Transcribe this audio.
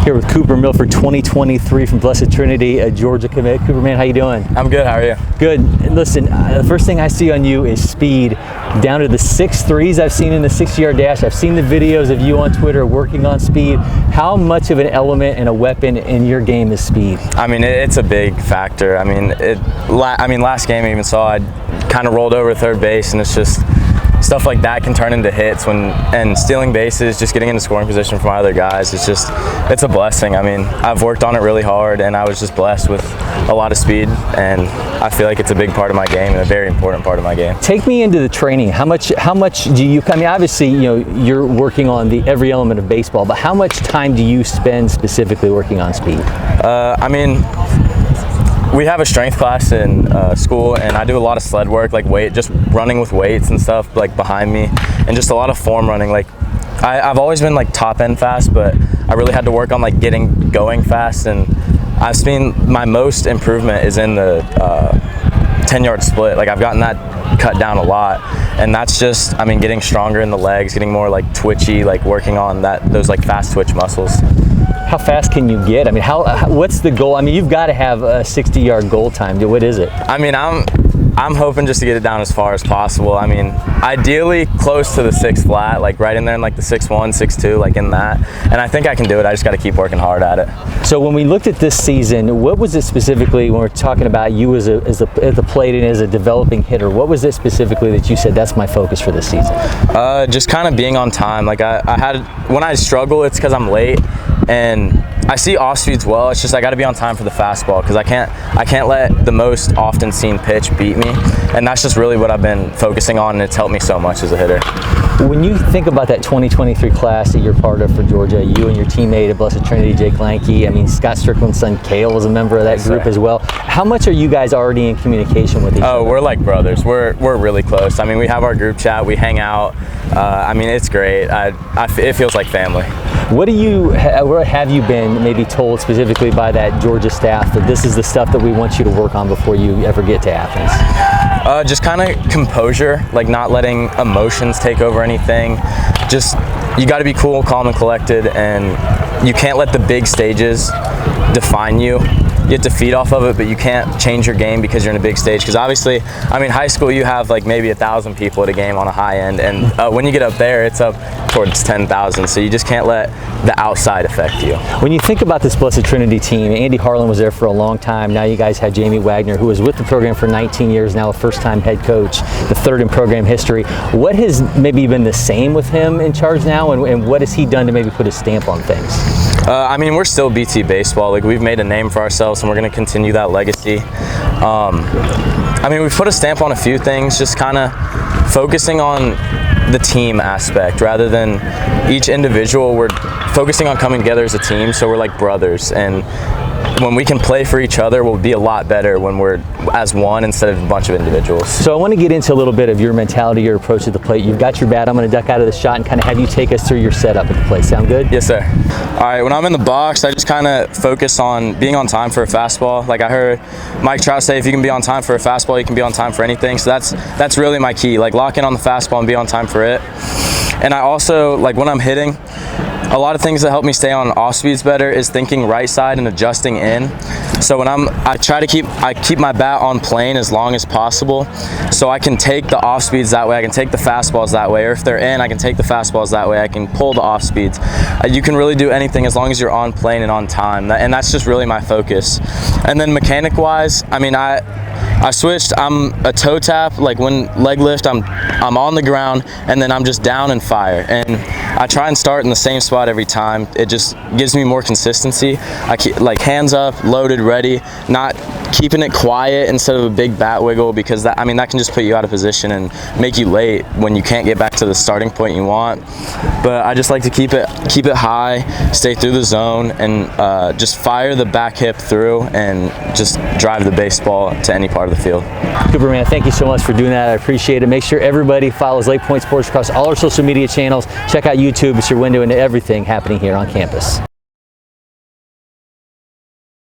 Here with Cooper Milford, 2023 from Blessed Trinity, a Georgia commit. Cooper, man, how you doing? I'm good, how are you? Good. Listen, the first thing I see on you is speed. Down to the 6.3s I've seen in the 60-yard dash. I've seen the videos of you on Twitter working on speed. How much of an element and a weapon in your game is speed? I mean, it's a big factor. I mean, last game I even saw I kind of rolled over third base, and it's just stuff like that can turn into hits and stealing bases, just getting into scoring position for my other guys. It's a blessing. I mean, I've worked on it really hard, and I was just blessed with a lot of speed, and I feel like it's a big part of my game and a very important part of my game. Take me into the training. How much do you, I mean, obviously, you know, you're working on every element of baseball, but how much time do you spend specifically working on speed? I mean, we have a strength class in school, and I do a lot of sled work, like just running with weights and stuff like behind me, and just a lot of form running. Like I've always been like top end fast, but I really had to work on like getting going fast, and I've seen my most improvement is in the 10-yard split. Like I've gotten that cut down a lot, and that's just, I mean, getting stronger in the legs, getting more like twitchy, like working on those like fast twitch muscles. How fast can you get? I mean, what's the goal? I mean, you've got to have a 60-yard goal time. What is it? I mean, I'm hoping just to get it down as far as possible. I mean, ideally close to the 6 flat, like right in there in like the 6'1", 6'2", like in that. And I think I can do it. I just got to keep working hard at it. So when we looked at this season, what was it specifically when we're talking about you at the plate and as a developing hitter? What was it specifically that you said that's my focus for this season? Just kind of being on time. Like when I struggle, it's because I'm late. And I see off speeds well. It's just I got to be on time for the fastball, because I can't let the most often seen pitch beat me, and that's just really what I've been focusing on, and it's helped me so much as a hitter. When you think about that 2023 class that you're part of for Georgia, you and your teammate at Blessed Trinity, Jake Lanke, I mean, Scott Strickland's son Kale was a member of that group as well. How much are you guys already in communication with each other? Oh, we're like brothers. We're really close. I mean, we have our group chat. We hang out. I mean, it's great. It feels like family. What have you been maybe told specifically by that Georgia staff that this is the stuff that we want you to work on before you ever get to Athens? Just kind of composure, like not letting emotions take over anything. Just, you got to be cool, calm, and collected, and you can't let the big stages define you. You have to feed off of it, but you can't change your game because you're in a big stage. Because obviously, I mean, high school, you have like maybe 1,000 people at a game on a high end, and when you get up there, it's up towards 10,000. So you just can't let the outside affect you. When you think about this Blessed Trinity team, Andy Harlan was there for a long time. Now you guys have Jamie Wagner, who was with the program for 19 years, now a first-time head coach, the third in program history. What has maybe been the same with him in charge now, and what has he done to maybe put his stamp on things? I mean, we're still BT baseball. Like, we've made a name for ourselves, and we're going to continue that legacy. I mean, we've put a stamp on a few things, just kind of focusing on the team aspect rather than each individual. We're focusing on coming together as a team, so we're like brothers, and when we can play for each other, we'll be a lot better when we're as one instead of a bunch of individuals. So I want to get into a little bit of your mentality, your approach to the plate. You've got your bat. I'm going to duck out of the shot and kind of have you take us through your setup at the plate. Sound good? Yes, sir. All right, when I'm in the box, I just kind of focus on being on time for a fastball. Like I heard Mike Trout say, if you can be on time for a fastball, you can be on time for anything. So that's really my key. Like, lock in on the fastball and be on time for it. And I also, like, when I'm hitting, a lot of things that help me stay on off speeds better is thinking right side and adjusting in. So when I keep my bat on plane as long as possible, so I can take the off speeds that way, I can take the fastballs that way, or if they're in, I can take the fastballs that way, I can pull the off speeds. You can really do anything as long as you're on plane and on time, and that's just really my focus. And then mechanic wise, I mean, I switched. I'm a toe tap, like when leg lift, I'm on the ground, and then I'm just down and fire. And I try and start in the same spot every time. It just gives me more consistency. I keep like hands up, loaded, ready, not keeping it quiet instead of a big bat wiggle, because that can just put you out of position and make you late when you can't get back to the starting point you want. But I just like to keep it high, stay through the zone, and just fire the back hip through and just drive the baseball to any part of the field. Cooper, man, thank you so much for doing that. I appreciate it. Make sure everybody follows LakePoint Sports across all our social media channels. Check out YouTube. It's your window into everything happening here on campus.